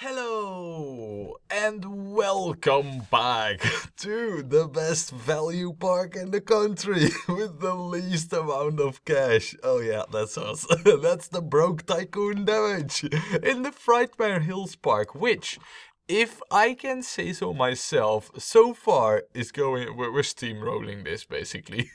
Hello and welcome back to the best value park in the country with the least amount of cash. Oh yeah, that's us. That's the broke tycoon damage in the Frightmare Hills Park, which, if I can say so myself, so far is going. We're steamrolling this basically.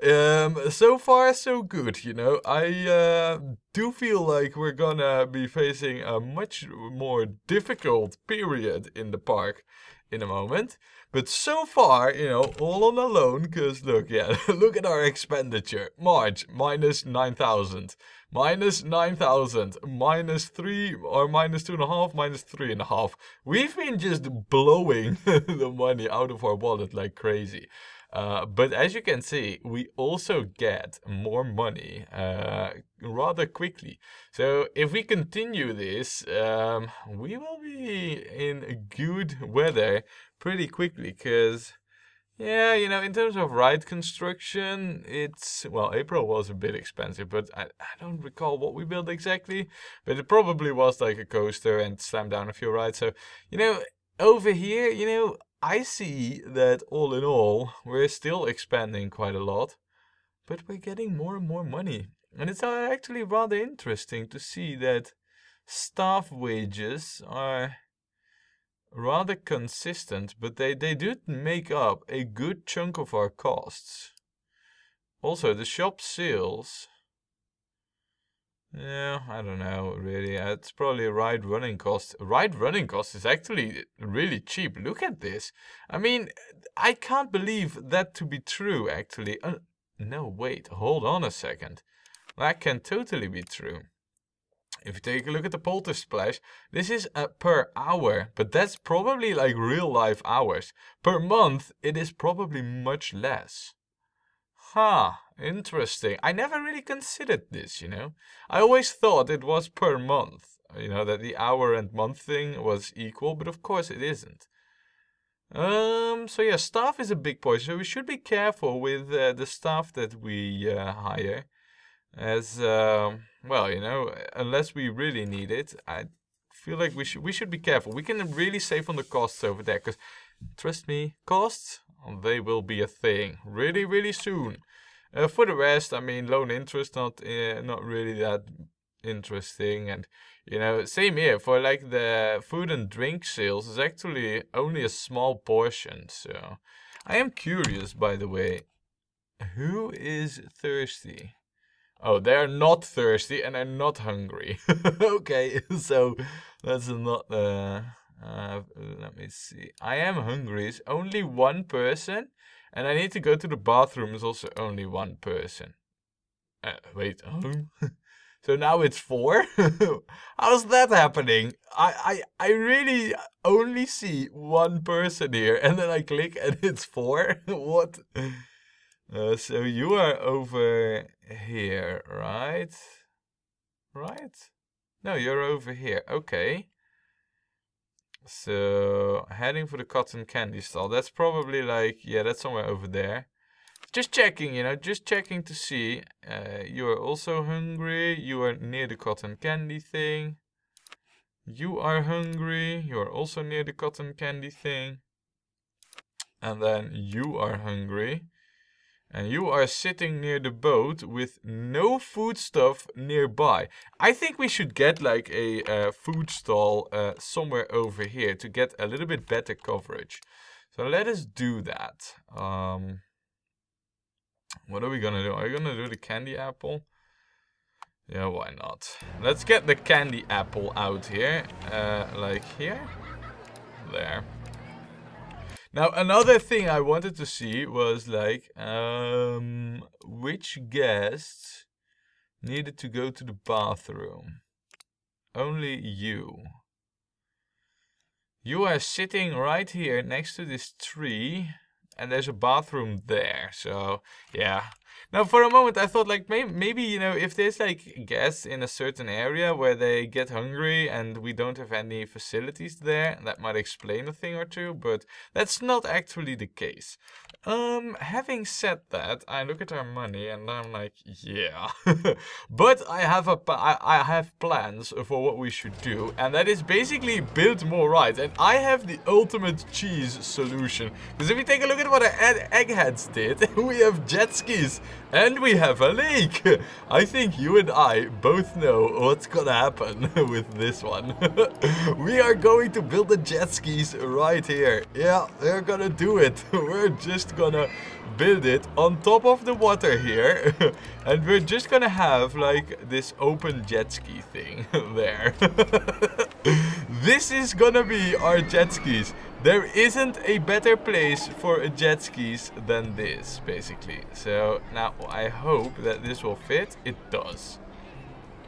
So far so good, you know. I do feel like we're gonna be facing a much more difficult period in the park in a moment. But so far, you know, all on a loan, because look, yeah, look at our expenditure. March, minus 9,000. Minus 9,000. Minus 3, or minus 2.5, minus 3.5. We've been just blowing the money out of our wallet like crazy. But as you can see, we also get more money rather quickly. So if we continue this, we will be in good weather pretty quickly. Because, yeah, you know, in terms of ride construction, well, April was a bit expensive, but I don't recall what we built exactly. But it probably was like a coaster and slammed down a few rides. So, you know, over here, you know, I see that all in all, we're still expanding quite a lot, but we're getting more and more money. And it's actually rather interesting to see that staff wages are rather consistent, but they do make up a good chunk of our costs. Also, the shop sales. Yeah, I don't know, really. It's probably a ride running cost. Ride running cost is actually really cheap. Look at this. I mean, I can't believe that to be true, actually. No, wait, hold on a second. That can totally be true. If you take a look at the Polter Splash, this is per hour, but that's probably like real life hours. Per month, it is probably much less. Huh, interesting. I never really considered this, you know. I always thought it was per month, you know, that the hour and month thing was equal, but of course it isn't. So yeah, staff is a big point, so we should be careful with the staff that we hire. As, well, you know, unless we really need it, I feel like we should be careful. We can really save on the costs over there, because, trust me, costs, they will be a thing really, really soon. For the rest, I mean, loan interest, not really that interesting. And, you know, same here, for like the food and drink sales, is actually only a small portion. So, I am curious, by the way, who is thirsty? Oh, they're not thirsty and they're not hungry. Okay, so that's not let me see. I am hungry. It's only one person, and I need to go to the bathroom. Is also only one person. Wait, so now it's 4. How's that happening? I really only see one person here, and then I click and it's 4. What? So you are over here, right? Right? No, you're over here. Okay. So, heading for the cotton candy stall. That's probably like, yeah, that's somewhere over there. Just checking, you know, just checking to see. You are also hungry. You are near the cotton candy thing. You are hungry. You are also near the cotton candy thing. And then you are hungry. And you are sitting near the boat with no food stuff nearby. I think we should get like a food stall somewhere over here to get a little bit better coverage. So let us do that. What are we gonna do? Are we gonna do the candy apple? Yeah, why not? Let's get the candy apple out here. Like here? There. Now, another thing I wanted to see was like, which guests needed to go to the bathroom? Only you. You are sitting right here next to this tree, and there's a bathroom there. So, yeah, Now, for a moment, I thought, like, maybe, you know, if there's, like, guests in a certain area where they get hungry and we don't have any facilities there, that might explain a thing or two, but that's not actually the case. Having said that, I look at our money and I'm like, yeah. But I have plans for what we should do, and that is basically build more rides. And I have the ultimate cheese solution. Because if you take a look at what our eggheads did, we have jet skis and we have a lake. I think you and I both know what's gonna happen with this one. We are going to build the jet skis right here. Yeah, we're gonna do it. We're just gonna build it on top of the water here. And we're just gonna have like this open jet ski thing there. This is gonna be our jet skis. There isn't a better place for a jet skis than this, basically. So now I hope that this will fit. It does.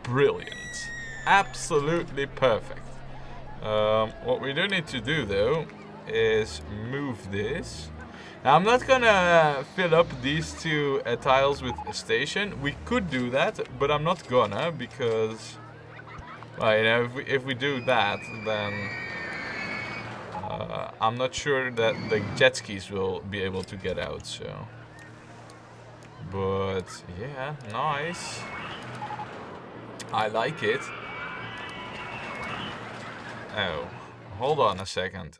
Brilliant. Absolutely perfect. What we do need to do though is move this. Now I'm not gonna fill up these two tiles with a station. We could do that, but I'm not gonna because, well, you know, if we do that, then I'm not sure that the jet skis will be able to get out, so. But yeah, nice. I like it. Oh, hold on a second.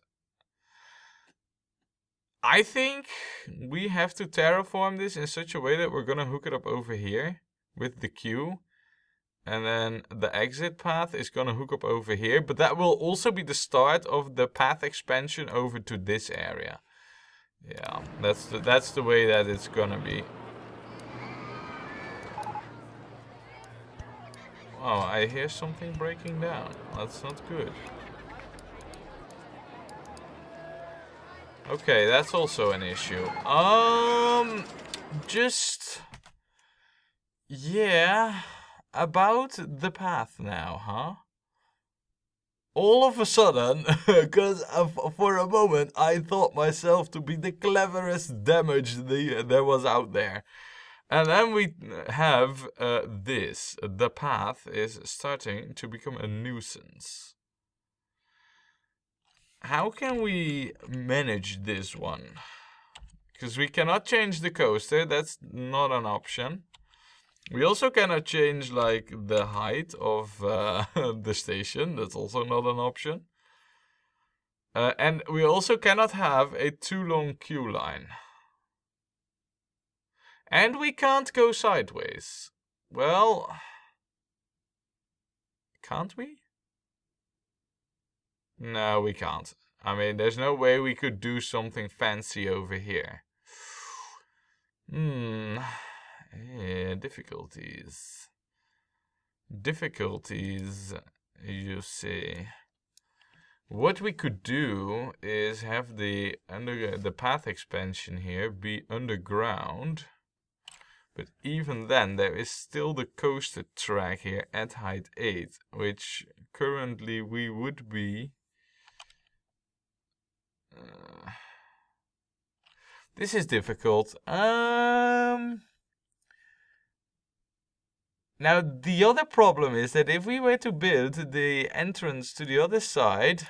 I think we have to terraform this in such a way that we're gonna hook it up over here with the queue. And then the exit path is gonna hook up over here, but that will also be the start of the path expansion over to this area. Yeah, that's the way that it's gonna be. Oh, I hear something breaking down. That's not good. Okay, that's also an issue. Just, yeah. About the path now, huh? All of a sudden, because for a moment I thought myself to be the cleverest damage there was out there. And then we have this. The path is starting to become a nuisance. How can we manage this one? Because we cannot change the coaster, that's not an option. We also cannot change like the height of the station. That's also not an option. And we also cannot have a too long queue line. And we can't go sideways. Well, can't we? No, we can't. I mean, there's no way we could do something fancy over here. Yeah, difficulties. Difficulties, you see. What we could do is have the path expansion here be underground. But even then, there is still the coaster track here at height 8, which currently we would be. This is difficult. Now, the other problem is that if we were to build the entrance to the other side,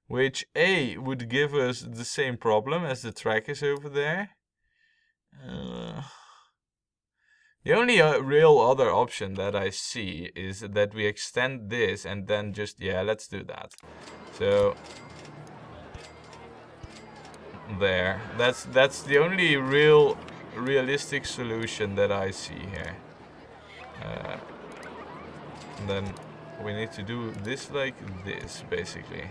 which A would give us the same problem as the track is over there. The only real other option that I see is that we extend this and then just, yeah, let's do that. So, there. That's the only realistic solution that I see here. Then we need to do this like this, basically.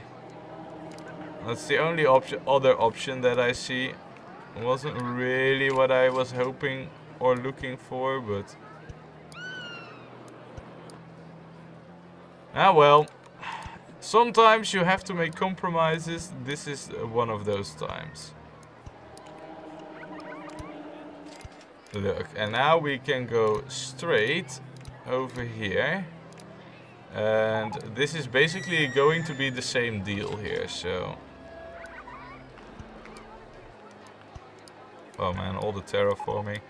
That's the only other option that I see. It wasn't really what I was hoping or looking for, but... ah well. Sometimes you have to make compromises. This is one of those times. Look, and now we can go straight over here. And this is basically going to be the same deal here, so... oh man, all the terraforming.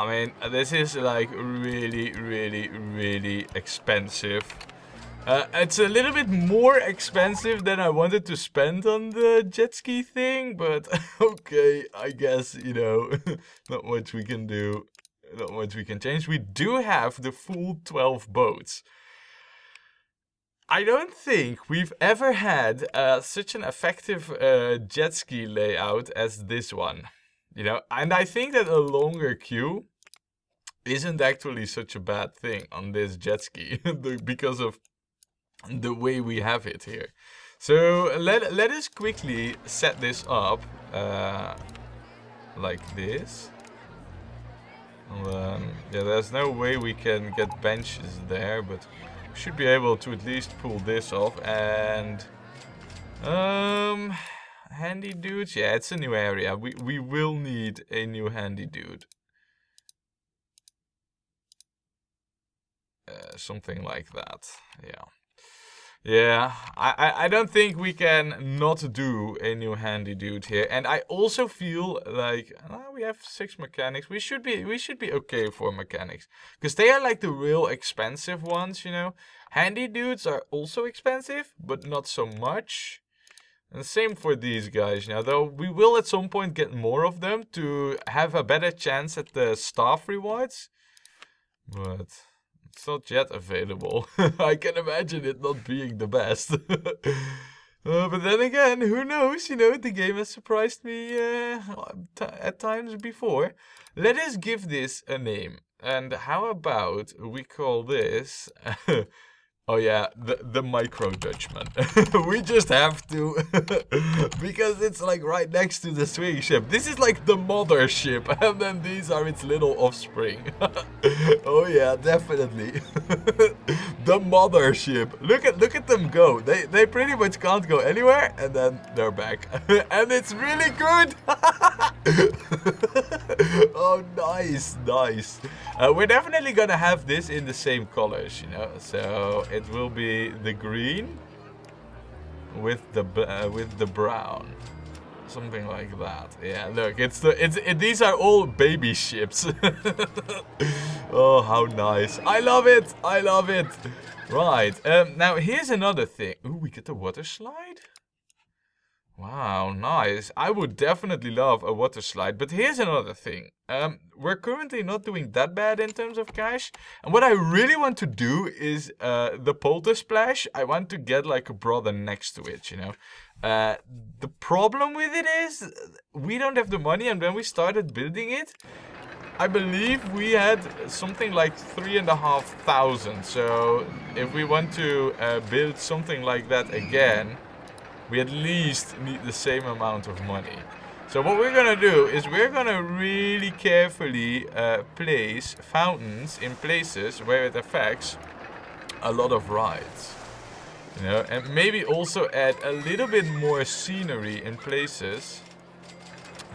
I mean, this is like really, really, really expensive. It's a little bit more expensive than I wanted to spend on the jet ski thing, but okay, I guess, you know, not much we can do, not much we can change. We do have the full 12 boats. I don't think we've ever had such an effective jet ski layout as this one, you know, and I think that a longer queue isn't actually such a bad thing on this jet ski because of the way we have it here. So let us quickly set this up like this. And, yeah, there's no way we can get benches there, but we should be able to at least pull this off. And handy dudes, yeah, it's a new area. We will need a new handy dude. Something like that, yeah. Yeah, I don't think we can not do a new handy dude here. And I also feel like we have 6 mechanics. We should be okay for mechanics, because they are like the real expensive ones, you know. Handy dudes are also expensive, but not so much. And same for these guys, you know, though we will at some point get more of them to have a better chance at the staff rewards. But it's not yet available. I can imagine it not being the best. But then again, who knows? You know, the game has surprised me at times before. Let us give this a name. And how about we call this... Oh yeah, the micro Dutchman. We just have to, because it's like right next to the swing ship. This is like the mothership, and then these are its little offspring. Oh yeah, definitely. The mothership. Look at them go. They pretty much can't go anywhere, and then they're back. And it's really good. Oh, nice, nice. We're definitely gonna have this in the same colors, you know. So it will be the green with the brown, something like that. Yeah, look, these are all baby ships. Oh, how nice! I love it. I love it. Right. Now here's another thing. Ooh, we get the water slide. Wow, nice. I would definitely love a water slide, but here's another thing. We're currently not doing that bad in terms of cash. And what I really want to do is the polter splash. I want to get like a brother next to it, you know. The problem with it is we don't have the money, and when we started building it, I believe we had something like 3,500. So if we want to build something like that again, we at least need the same amount of money. So what we're gonna do is we're gonna really carefully place fountains in places where it affects a lot of rides. You know, and maybe also add a little bit more scenery in places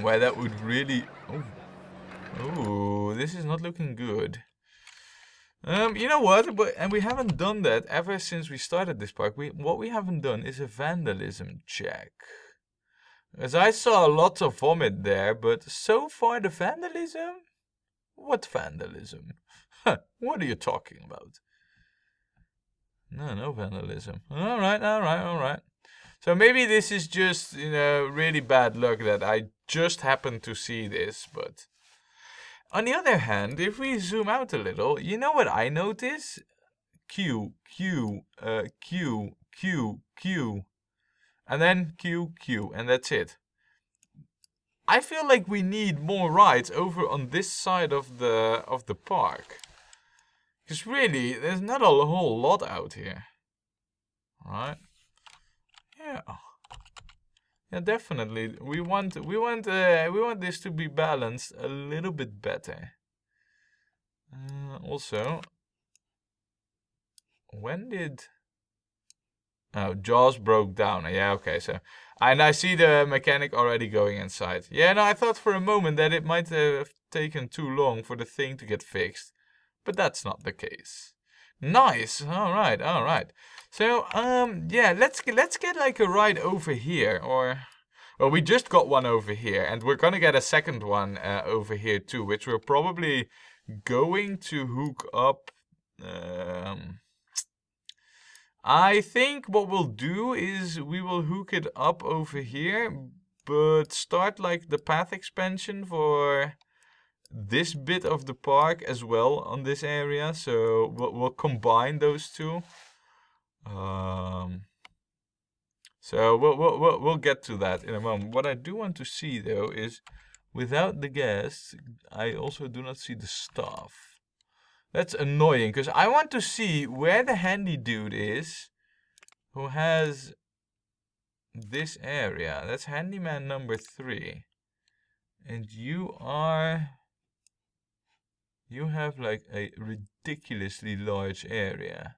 where that would really... Ooh, this is not looking good. You know what? And we haven't done that ever since we started this park. What we haven't done is a vandalism check. As I saw lots of vomit there, but so far the vandalism? What vandalism? Huh, what are you talking about? No vandalism. Alright. So maybe this is just, you know, really bad luck that I just happened to see this, but... On the other hand, if we zoom out a little, you know what I notice? Q, and then Q, and that's it. I feel like we need more rides over on this side of the park. Because really, there's not a whole lot out here. Right? Yeah. Yeah, definitely. We want this to be balanced a little bit better. Also, when did... Oh, Jaws broke down. Yeah, okay, so... And I see the mechanic already going inside. Yeah, no, I thought for a moment that it might have taken too long for the thing to get fixed. But that's not the case. Nice. Alright. So, yeah, let's get like a ride over here. Or Well, we just got one over here, and we're gonna get a second one over here too, which we're probably going to hook up. I think what we'll do is we will hook it up over here, but start like the path expansion for this bit of the park as well on this area. So we'll combine those two. So we'll get to that in a moment. What I do want to see though is, without the guests, I also do not see the staff. That's annoying, because I want to see where the handy dude is who has this area. That's handyman number 3. And you have like a ridiculously large area.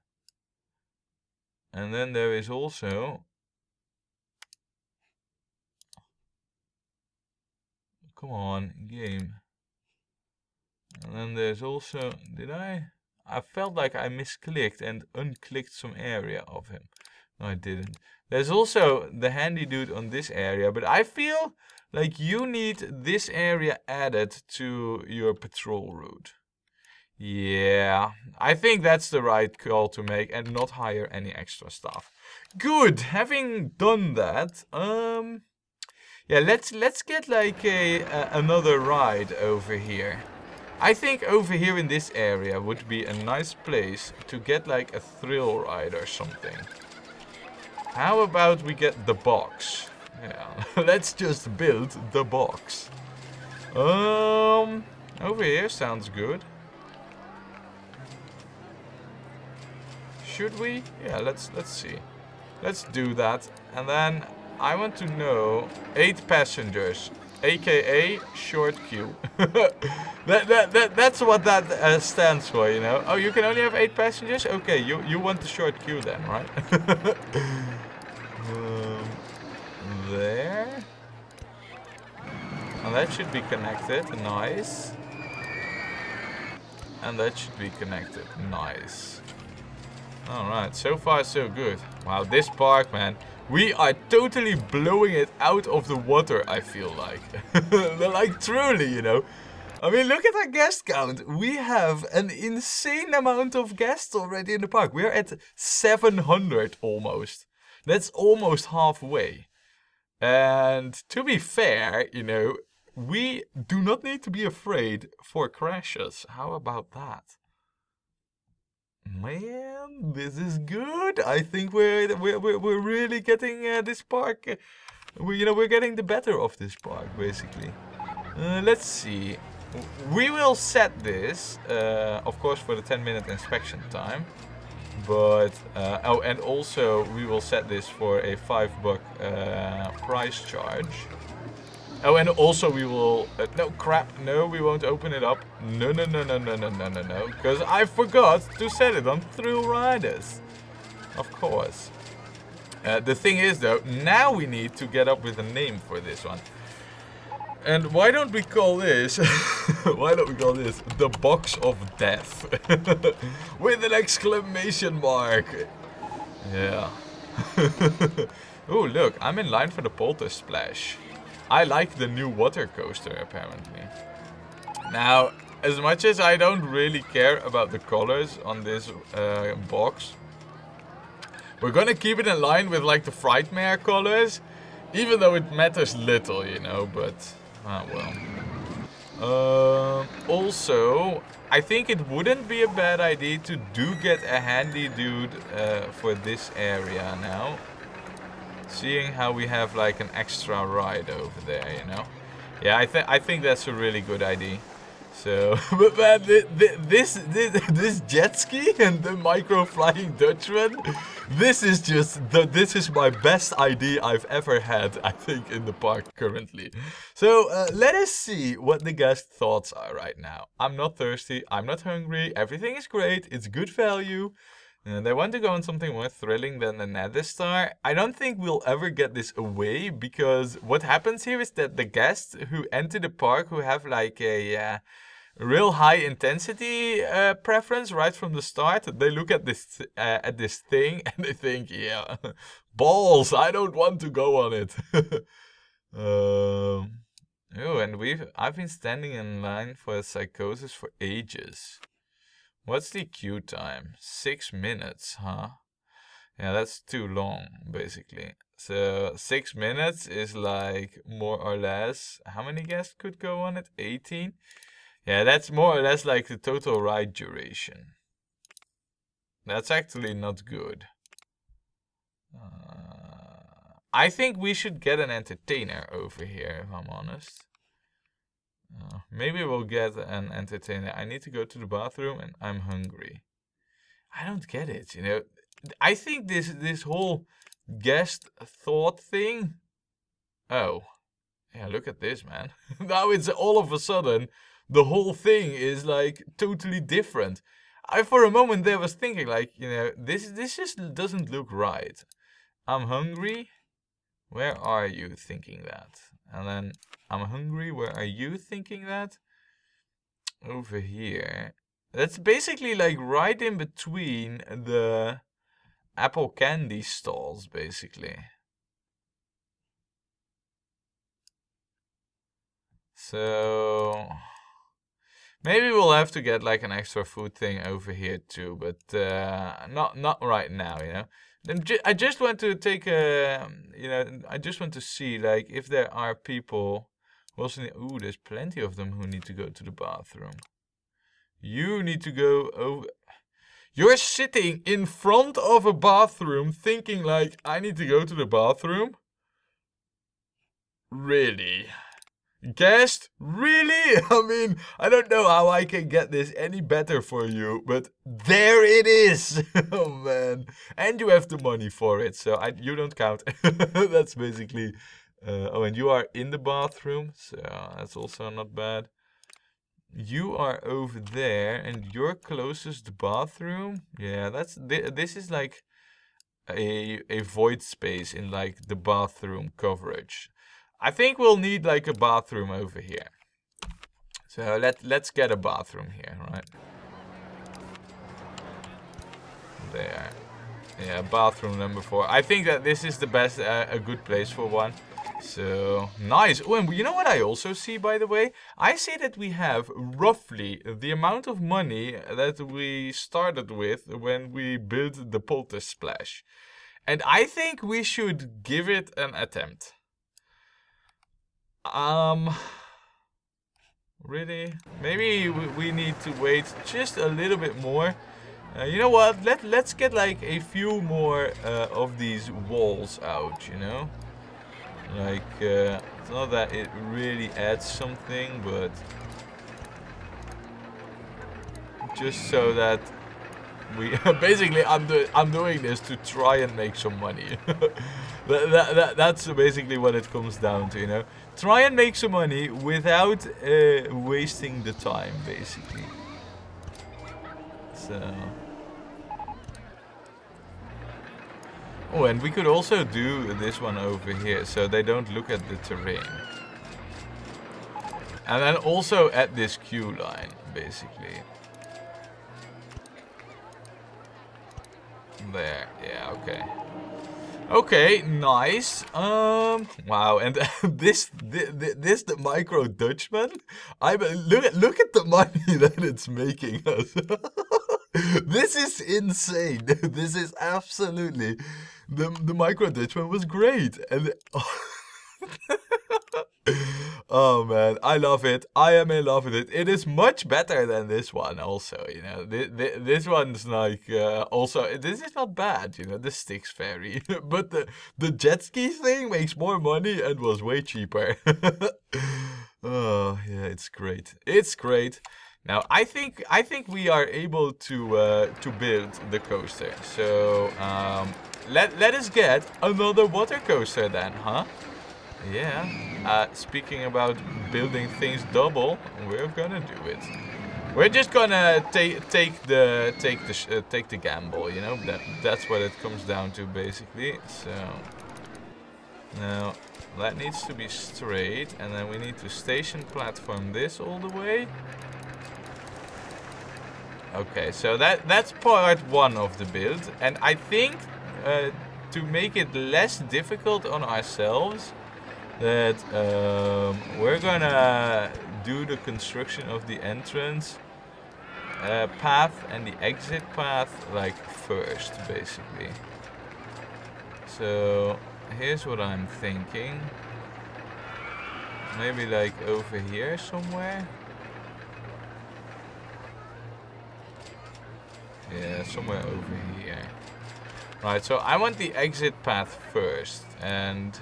And then there is also, come on, game. And then there's also, I felt like I misclicked and unclicked some area of him. No, I didn't. There's also the handy dude on this area, but I feel like you need this area added to your patrol route. Yeah, I think that's the right call to make, and not hire any extra staff. Good, having done that, yeah, let's get like another ride over here. I think over here in this area would be a nice place to get like a thrill ride or something. How about we get the box? Yeah, let's just build the box. Over here sounds good. Should we? Yeah, let's see. Let's do that. And then I want to know 8 passengers, aka short queue. That's what that stands for, you know. Oh, you can only have 8 passengers? Okay, you want the short queue then, right? There. And that should be connected. Nice. And that should be connected. Nice. Alright, so far so good. Wow, this park, man. We are totally blowing it out of the water, I feel like. Like, truly, you know. I mean, look at our guest count. We have an insane amount of guests already in the park. We're at 700 almost. That's almost halfway. And to be fair, you know, we do not need to be afraid for crashes. How about that? Man, this is good. I think we're really getting this park. We're getting the better of this park, basically. Let's see. We will set this, of course, for the 10-minute inspection time. But oh, and also we will set this for a $5 price charge. Oh, and also we will... no, crap. No, we won't open it up. No. Because I forgot to set it on thrill riders. Of course. The thing is, though, now we need to get up with a name for this one. And why don't we call this... why don't we call this the Box of Death? With an exclamation mark. Yeah. Oh, look. I'm in line for the Polter Splash. I like the new water coaster, apparently. Now, as much as I don't really care about the colors on this box, we're gonna keep it in line with like the Frightmare colors, even though it matters little, you know, but, well. Also, I think it wouldn't be a bad idea to get a handy dude for this area now. Seeing how we have like an extra ride over there, you know. Yeah, I think that's a really good idea. So, but man, this jet ski and the micro flying Dutchman, this is my best idea I've ever had, I think, in the park currently. So let us see what the guest thoughts are right now. I'm not thirsty, I'm not hungry, everything is great, it's good value. And I want to go on something more thrilling than the Nether Star. I don't think we'll ever get this away, because what happens here is that the guests who enter the park who have like a real high intensity preference right from the start, they look at this thing and they think, yeah, balls, I don't want to go on it. Oh, and I've been standing in line for a psychosis for ages. What's the queue time? 6 minutes, huh? Yeah, that's too long, basically. So 6 minutes is like more or less. How many guests could go on it? 18? Yeah, that's more or less like the total ride duration. That's actually not good. I think we should get an entertainer over here, if I'm honest. Maybe we'll get an entertainer. I need to go to the bathroom and I'm hungry. I don't get it, you know. I think this whole guest thought thing. Oh, yeah, look at this, man. Now it's all of a sudden, the whole thing is like totally different. I for a moment there was thinking like, you know, this just doesn't look right. I'm hungry. Where are you thinking that? And then I'm hungry. Where are you thinking that? Over here. That's basically like right in between the apple candy stalls, basically. So maybe we'll have to get like an extra food thing over here too, but not right now, you know. I just want to take a, you know, I just want to see like if there are people who also need, ooh, there's plenty of them who need to go to the bathroom. You need to go over. You're sitting in front of a bathroom thinking like, I need to go to the bathroom? Really? Guest? Really? I mean, I don't know how I can get this any better for you, but there it is. Oh man. And you have the money for it, so you don't count. That's basically... oh, and you are in the bathroom, so that's also not bad. You are over there, and you're closest to the bathroom. Yeah, this is like a void space in like the bathroom coverage. I think we'll need like a bathroom over here. So let's get a bathroom here, right? There. Yeah, bathroom number 4. I think that this is the best, a good place for one. So, nice. Oh, and you know what I also see, by the way? I see that we have roughly the amount of money that we started with when we built the Polter Splash. And I think we should give it an attempt. Really? Maybe we need to wait just a little bit more. You know what? Let's get like a few more of these walls out, you know? Like, it's not that it really adds something, but just so that we basically I'm doing this to try and make some money. That's basically what it comes down to, you know. Try and make some money without wasting the time, basically. So. Oh, and we could also do this one over here, so they don't look at the terrain. And then also at this queue line, basically. There, yeah, okay. Okay, nice. Wow, and this the micro Dutchman. Look at the money that it's making us. This is insane. This is absolutely the micro Dutchman was great, and oh man, I love it. I am in love with it. It is much better than this one also, you know. This one's like, also, this is not bad, you know, the Styx Ferry. But the jet ski thing makes more money and was way cheaper. Oh, yeah, it's great. It's great. Now, I think we are able to build the coaster. So, let us get another water coaster then, huh? Yeah. Speaking about building things double, we're gonna do it. We're just gonna take the gamble, you know. That's what it comes down to, basically. So now that needs to be straight, and then we need to station platform this all the way. Okay, so that's part 1 of the build, and I think to make it less difficult on ourselves, that we're gonna do the construction of the entrance path and the exit path like first, basically. So here's what I'm thinking. Maybe like over here somewhere. Yeah, somewhere over here. Right, so I want the exit path first, and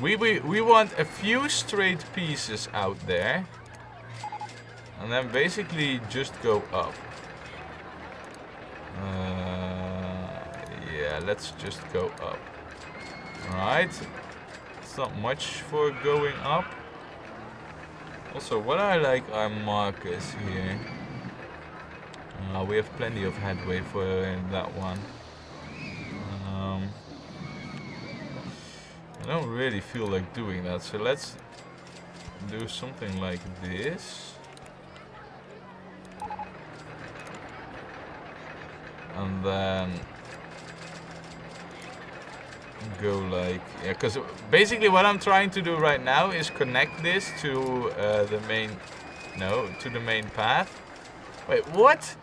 we want a few straight pieces out there, and then basically just go up. Yeah, let's just go up. Right, it's not much for going up. Also, what I like are markers here. We have plenty of headway for that one. I don't really feel like doing that, so let's do something like this. And then go like, yeah, because basically what I'm trying to do right now is connect this to the main, no, to the main path. Wait, what?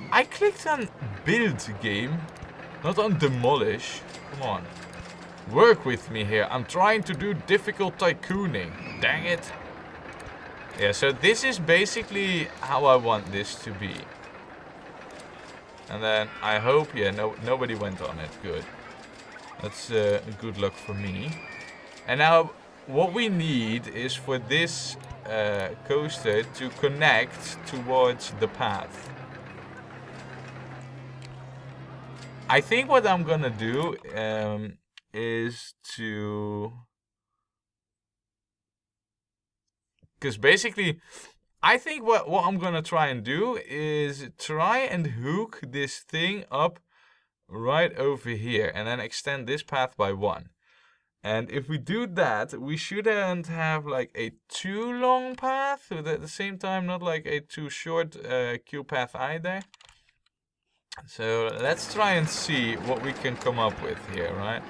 I clicked on build game, not on demolish. Come on. Work with me here. I'm trying to do difficult tycooning. Dang it. Yeah, so this is basically how I want this to be. And then I hope, yeah, nobody went on it. Good. That's good luck for me. And now what we need is for this coaster to connect towards the path. I think what I'm gonna do is to... Because basically, I think what I'm gonna try and do is try and hook this thing up right over here and then extend this path by 1. And if we do that, we shouldn't have like a too long path, but at the same time not like a too short queue path either. So let's try and see what we can come up with here, right?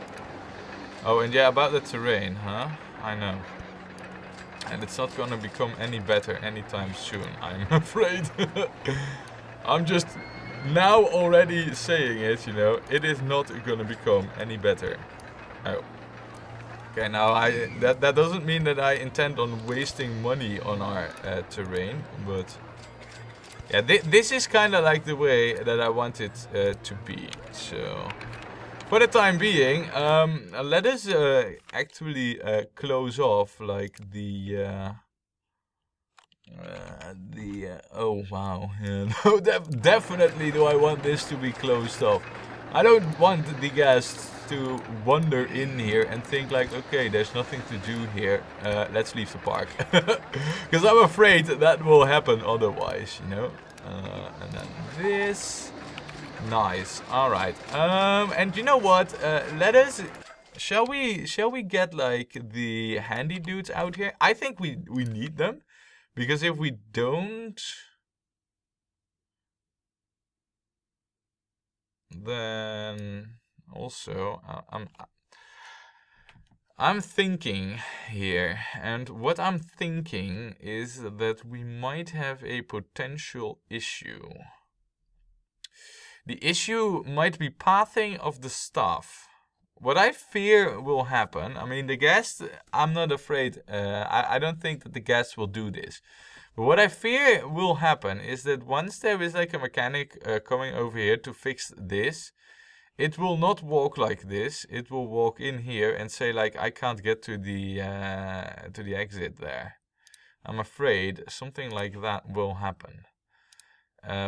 Oh, and yeah, about the terrain, huh? I know. And it's not gonna become any better anytime soon, I'm afraid. I'm just now already saying it, you know. It is not gonna become any better. Oh. Okay, now that doesn't mean that I intend on wasting money on our terrain, but yeah, this is kind of like the way that I want it to be. So for the time being, let us actually close off like the oh wow, yeah, no, definitely do I want this to be closed off. I don't want the guests to wander in here and think like, okay, there's nothing to do here, let's leave the park. Because I'm afraid that will happen otherwise, you know. And then this, nice. All right. And you know what? Let us. Shall we get like the handy dudes out here? I think we need them, because if we don't, then also I'm thinking here, and what I'm thinking is that we might have a potential issue. The issue might be pathing of the staff. What I fear will happen, I mean, the guests, I'm not afraid, I don't think that the guests will do this. But what I fear will happen is that once there is like a mechanic coming over here to fix this, it will not walk like this. It will walk in here and say like, I can't get to the exit there. I'm afraid something like that will happen.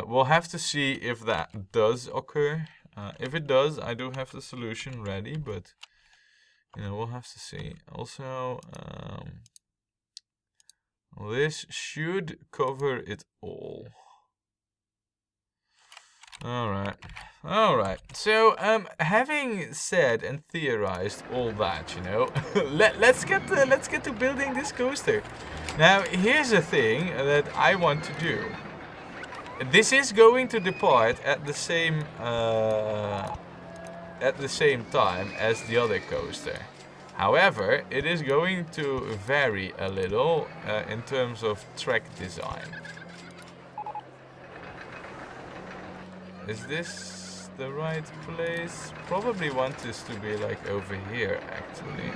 We'll have to see if that does occur. If it does, I do have the solution ready, but you know, we'll have to see. Also, this should cover it all. Alright. So, having said and theorized all that, you know, let's get to building this coaster. Now, here's the thing that I want to do. This is going to depart at the same at the same time as the other coaster. However, it is going to vary a little in terms of track design. Is this the right place? Probably want this to be like over here actually.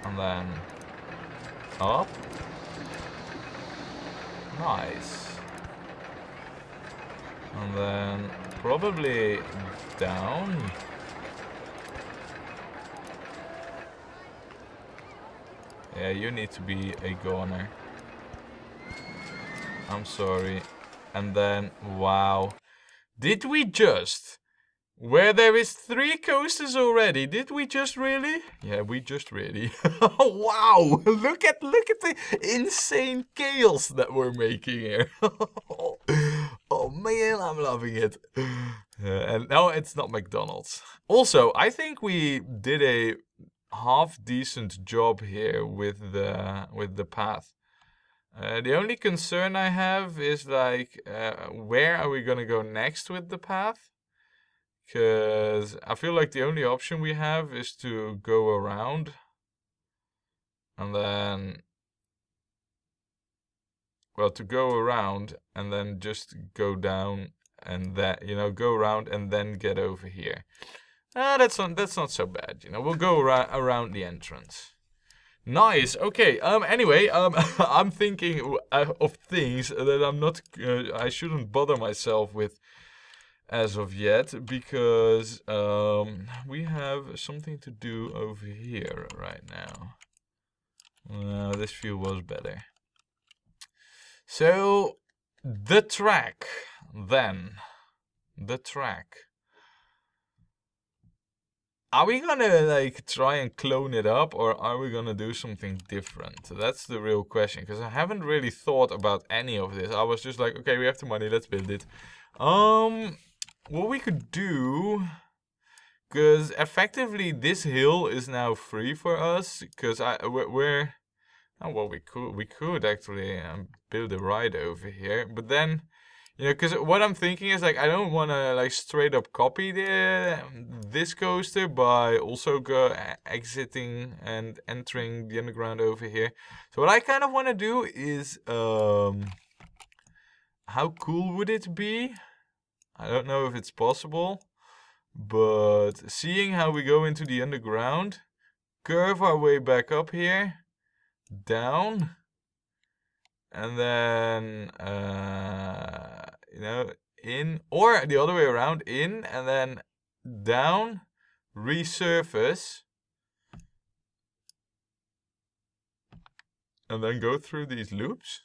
And then up. Nice. And then probably down. Yeah, you need to be a goner. I'm sorry. And then, wow. Did we just? Where there is 3 coasters already, did we just really? Yeah, we just really. Wow! Look at the insane chaos that we're making here. Oh man, I'm loving it. And no, it's not McDonald's. Also, I think we did a half decent job here with the path. The only concern I have is like where are we gonna go next with the path? Because I feel like the only option we have is to go around and then, well, to go around and then just go down and that, you know, go around and then get over here. That's not so bad, you know. We'll go around the entrance. Nice. Okay. Anyway, I'm thinking of things that I'm not. I shouldn't bother myself with as of yet because we have something to do over here right now. This view was better. So the track, then the track. Are we gonna like try and clone it up or are we gonna do something different? That's the real question, because I haven't really thought about any of this. I was just like, okay, we have the money, let's build it. What we could do, because effectively this hill is now free for us, because we're oh, well, we could actually build a ride over here, but then, you know, because what I'm thinking is like I don't want to like straight up copy this coaster by also exiting and entering the underground over here. So what I kind of want to do is how cool would it be? I don't know if it's possible, but seeing how we go into the underground, curve our way back up here, down, and then you know, in, or the other way around, in and then down, resurface, and then go through these loops.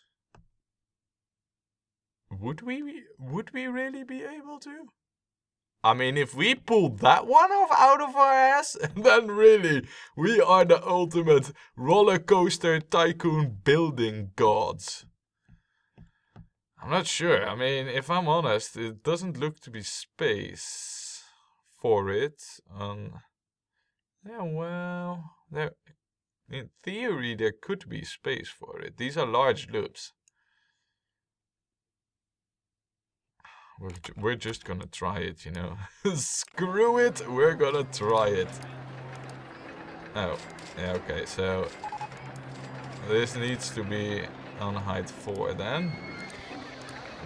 Would we really be able to? I mean, if we pulled that one off out of our ass, then really, we are the ultimate Rollercoaster Tycoon building gods. I'm not sure. I mean, if I'm honest, it doesn't look to be space for it. Yeah, well, in theory, there could be space for it. These are large loops. We're just gonna try it, you know. Screw it, we're gonna try it. Oh, yeah, okay, so this needs to be on height 4 then.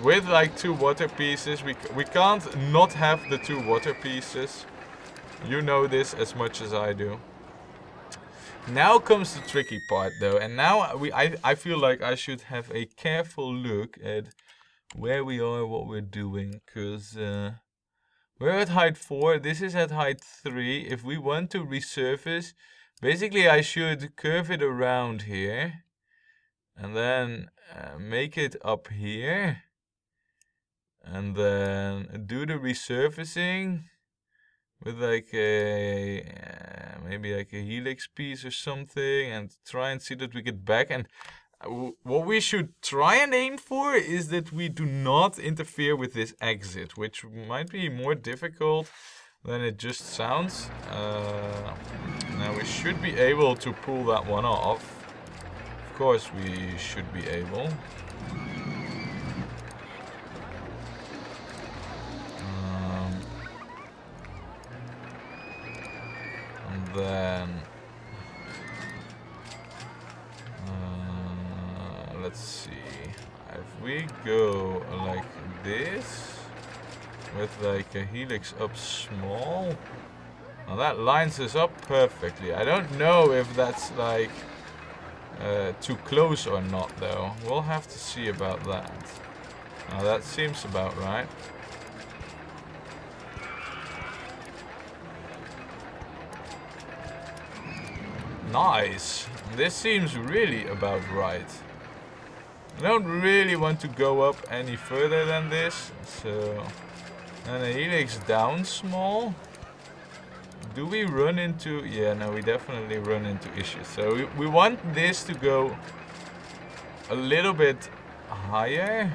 With like 2 water pieces, we can't not have the 2 water pieces. You know this as much as I do. Now comes the tricky part though, and now I feel like I should have a careful look at where we are, what we're doing, because we're at height 4, this is at height 3. If we want to resurface, basically I should curve it around here and then make it up here and then do the resurfacing with like a maybe like a helix piece or something, and try and see that we get back. And what we should try and aim for is that we do not interfere with this exit, which might be more difficult than it just sounds. Now we should be able to pull that one off. Of course we should be able. then let's see. If we go like this with like a helix up small, now that lines us up perfectly. I don't know if that's like too close or not though. We'll have to see about that. Now that seems about right. Nice. This seems really about right. I don't really want to go up any further than this. So, and a helix down small. Do we run into... Yeah, no, we definitely run into issues. So we want this to go a little bit higher,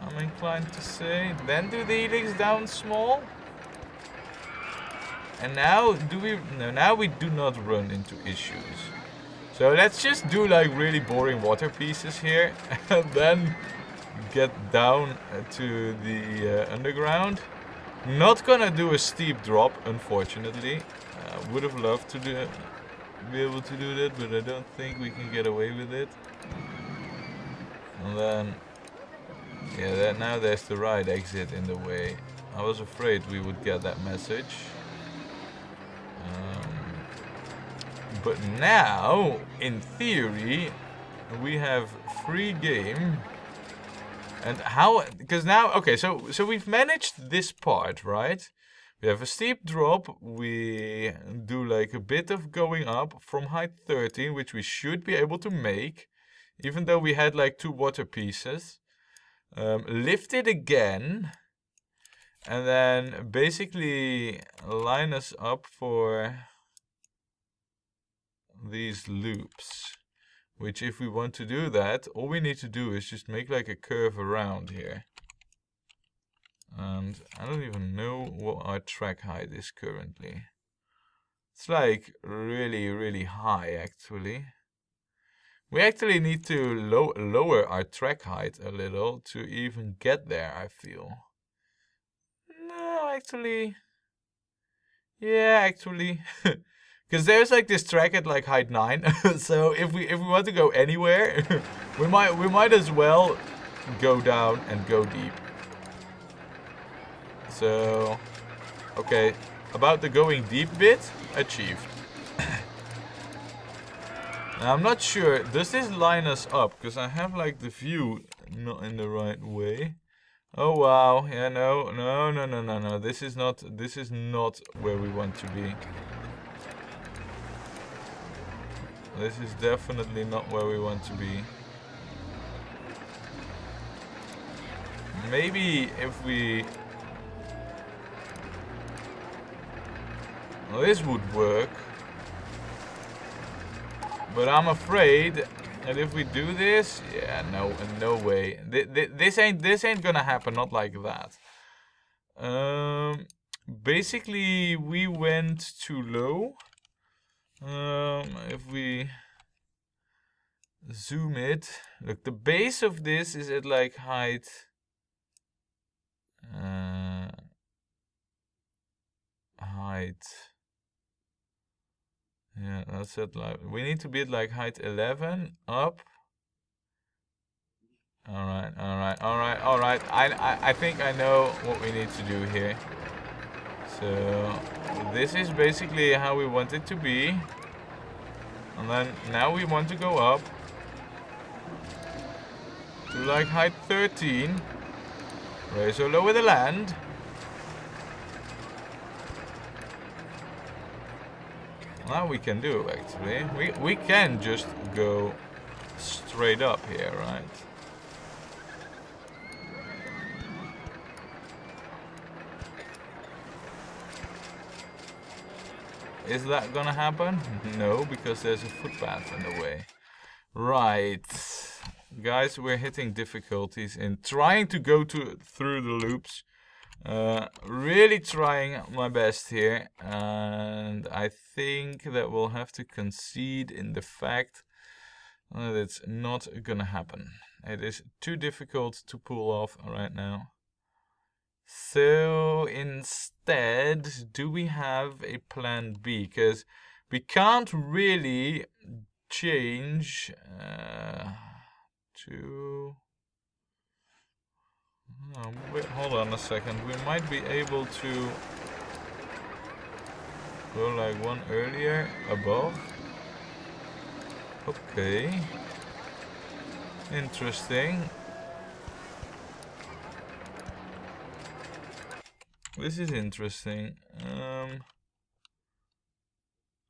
I'm inclined to say. Then do the helix down small. And now do we... No, now we do not run into issues. So let's just do like really boring water pieces here. And then get down to the underground. Not gonna do a steep drop, unfortunately. Would have loved to be able to do that, but I don't think we can get away with it. And then, yeah, now there's the right exit in the way. I was afraid we would get that message. But now, in theory, we have free game. And how, because now, okay, so we've managed this part, right? We have a steep drop, we do like a bit of going up from height 13, which we should be able to make, even though we had like 2 water pieces. Lift it again, and then basically line us up for these loops. Which, if we want to do that, all we need to do is just make like a curve around here. And I don't even know what our track height is currently. It's like really, really high, actually. We actually need to lower our track height a little to even get there, I feel. No, actually. Yeah, actually. Because there's like this track at like height 9, so if we want to go anywhere, we might as well go down and go deep. So, okay, about the going deep bit, achieved. Now I'm not sure, does this line us up? Because I have like the view not in the right way. Oh wow, yeah, no, this is not where we want to be. This is definitely not where we want to be. Maybe if we... Well, this would work. But I'm afraid that if we do this... Yeah, no way. This ain't gonna happen, not like that. Basically, we went too low. If we zoom it, look, the base of this is at like height yeah, that's it. Like we need to be at like height 11 up. All right. I think I know what we need to do here. So this is basically how we want it to be. And then now we want to go up to like height 13. Very so low with the land. Now we can do actually. We can just go straight up here, right? Is that gonna happen? No, because there's a footpath in the way. Right. Guys, we're hitting difficulties in trying to go through the loops. Really trying my best here. And I think that we'll have to concede in the fact that it's not gonna happen. It is too difficult to pull off right now. So instead, do we have a plan B? Because we can't really change to... Oh, wait, hold on a second. We might be able to go like one earlier above. Okay. Interesting. This is interesting.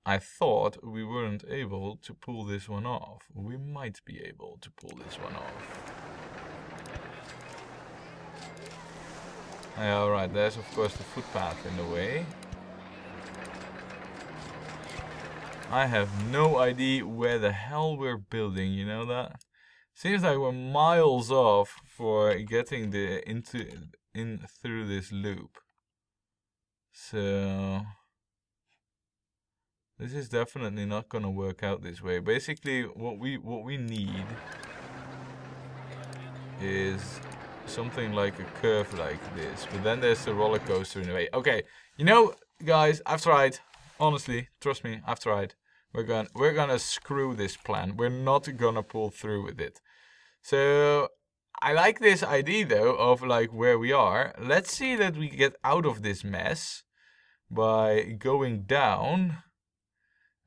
I thought we weren't able to pull this one off. We might be able to pull this one off. Yeah, alright, there's of course the footpath in the way. I have no idea where the hell we're building, you know that? Seems like we're miles off for getting in through this loop. So this is definitely not gonna work out this way. Basically what we need is something like a curve like this. But then there's the roller coaster in the way. Okay, you know guys, I've tried. Honestly, trust me, I've tried. We're gonna screw this plan. We're not gonna pull through with it. So I like this idea though of like where we are. Let's see that we get out of this mess by going down,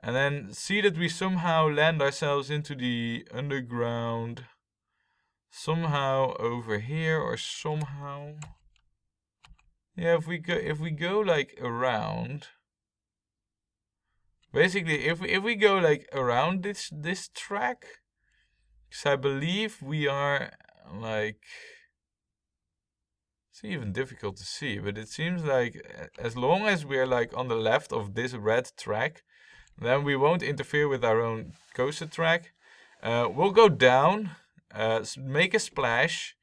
and then see that we somehow land ourselves into the underground somehow over here, or somehow, yeah, if we go like around, basically if we go like around this track, because I believe we are like, it's even difficult to see, but it seems like as long as we're like on the left of this red track, then we won't interfere with our own coaster track. We'll go down, make a splash,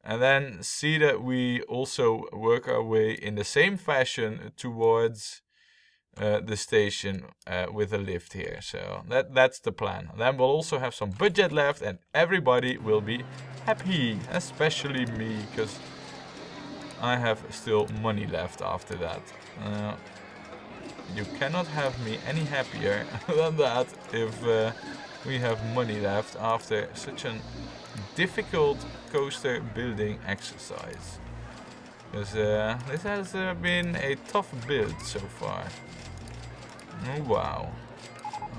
and then see that we also work our way in the same fashion towards the station with a lift here. So that's the plan. Then we'll also have some budget left and everybody will be happy, especially me, because I have still money left after that. You cannot have me any happier than that if we have money left after such a difficult coaster building exercise. Because this has been a tough build so far. Oh wow.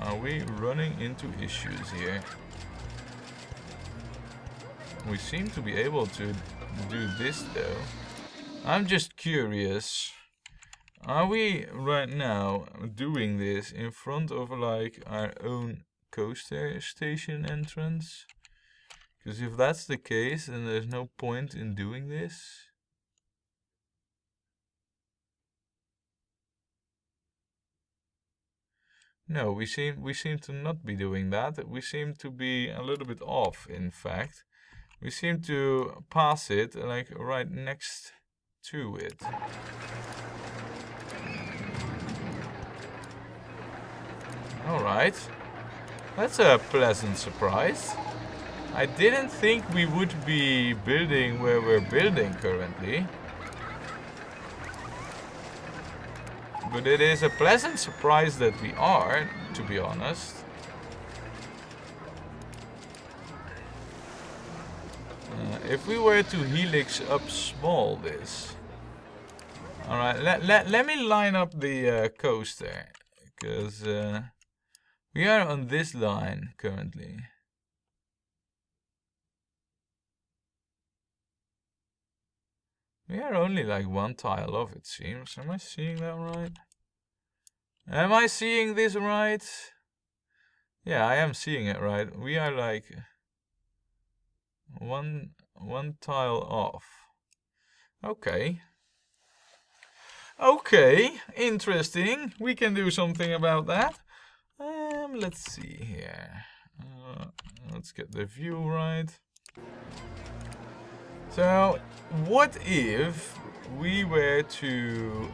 Are we running into issues here? We seem to be able to do this though. I'm just curious. Are we right now doing this in front of like our own coaster station entrance? Because if that's the case, then there's no point in doing this. No, we seem to not be doing that. We seem to be a little bit off, in fact. We seem to pass it like right next to it. Alright. That's a pleasant surprise. I didn't think we would be building where we're building currently. But it is a pleasant surprise that we are, to be honest. If we were to helix up small this. Alright, let me line up the coaster. Because we are on this line currently. We are only like one tile off, it seems. Am I seeing that right? Am I seeing this right? Yeah, I am seeing it right. We are like one tile off. Okay. Okay, interesting. We can do something about that. Let's see here. Let's get the view right. So, what if we were to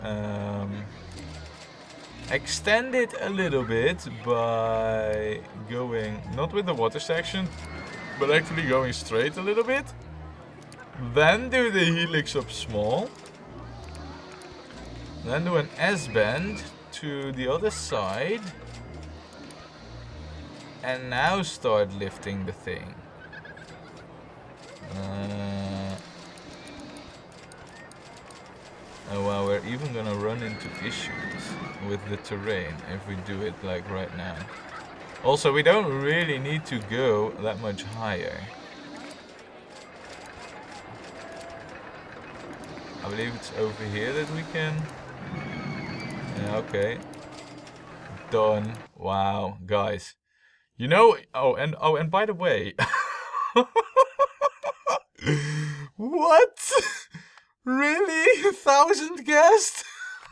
extend it a little bit by going, not with the water section, but actually going straight a little bit? Then do the helix up small. Then do an S-bend to the other side. And now start lifting the thing. Oh wow, we're even gonna run into issues with the terrain if we do it like right now. Also, we don't really need to go that much higher. I believe it's over here that we can... Yeah, okay. Done. Wow, guys. You know... Oh, and by the way... What? Really? 1,000 guests?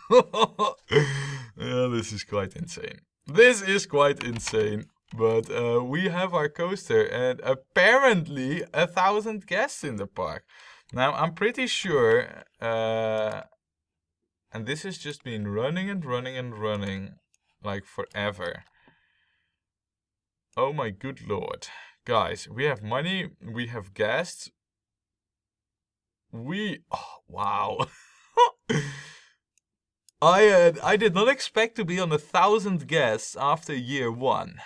Yeah, this is quite insane. This is quite insane. But we have our coaster and apparently 1,000 guests in the park. Now, I'm pretty sure... and this has just been running and running and running like forever. Oh my good lord. Guys, we have money, we have guests. Oh, wow. I did not expect to be on 1,000 guests after year 1.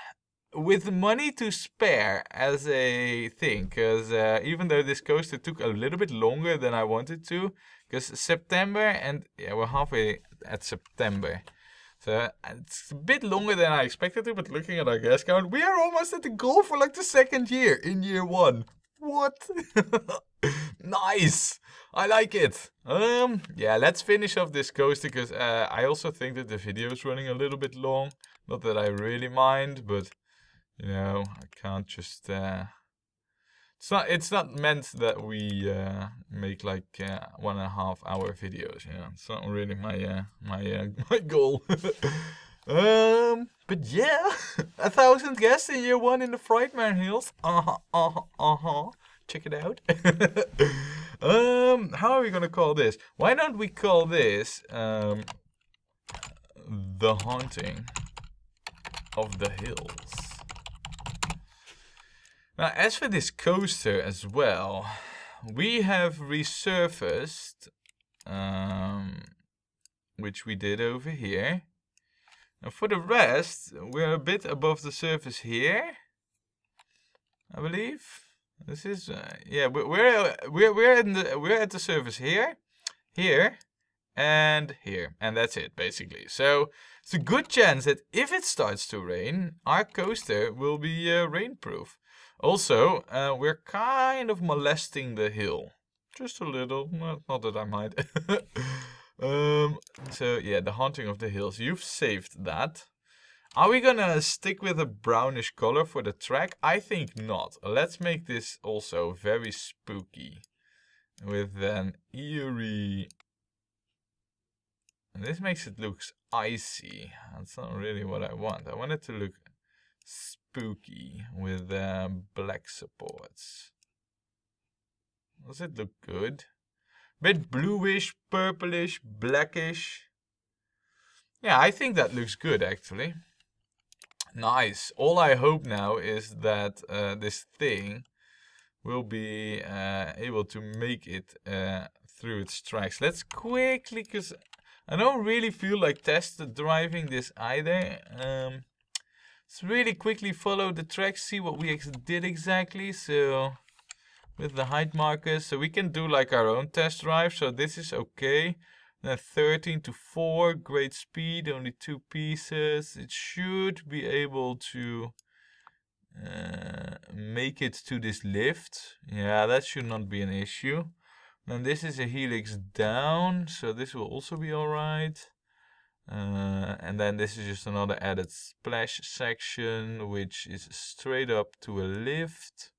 With money to spare as a thing, because even though this coaster took a little bit longer than I wanted to, because September and yeah, we're halfway at September. So it's a bit longer than I expected to, but looking at our guest count, we are almost at the goal for like the 2nd year in year 1. What? Nice! I like it. Yeah, let's finish off this coaster because I also think that the video is running a little bit long. Not that I really mind, but you know, I can't just. It's not meant that we make like 1.5 hour videos. You know, it's not really my my goal. But yeah, 1,000 guests in year 1 in the Frightmare Hills. Check it out. How are we gonna call this? Why don't we call this The Haunting of the Hills? Now, as for this coaster as well, we have resurfaced, which we did over here. Now, for the rest, we're a bit above the surface here, I believe. This is yeah, we're at the surface here, and here, and that's it basically. So it's a good chance that if it starts to rain, our coaster will be rainproof. Also, we're kind of molesting the hill, just a little. Not that I mind. So yeah, the Haunting of the Hills. You've saved that. Are we gonna stick with a brownish color for the track? I think not. Let's make this also very spooky with an eerie. And this makes it look icy. That's not really what I want. I want it to look spooky with black supports. Does it look good? Bit bluish, purplish, blackish. Yeah, I think that looks good actually. Nice. All I hope now is that this thing will be able to make it through its tracks. Let's quickly, because I don't really feel like test driving this either. Let's really quickly follow the tracks, see what we did exactly. So with the height markers, so we can do like our own test drive. So this is okay. Then 13 to 4, great speed, only 2 pieces. It should be able to make it to this lift. Yeah, that should not be an issue. Then this is a helix down, so this will also be alright. And then this is just another added splash section, which is straight up to a lift.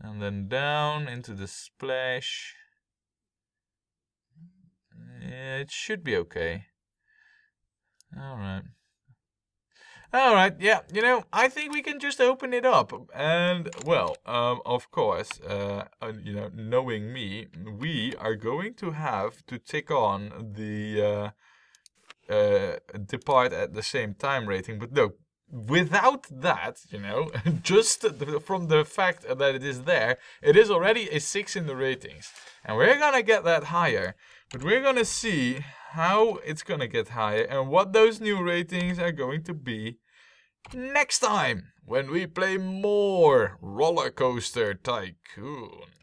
And then down into the splash. Yeah, it should be okay. Alright. Alright, yeah, you know, I think we can just open it up. And, well, of course, you know, knowing me, we are going to have to tick on the depart at the same time rating. But no, without that, you know, just from the fact that it is there, it is already a 6 in the ratings. And we're gonna get that higher. But we're gonna see how it's gonna get higher and what those new ratings are going to be next time when we play more Rollercoaster Tycoon.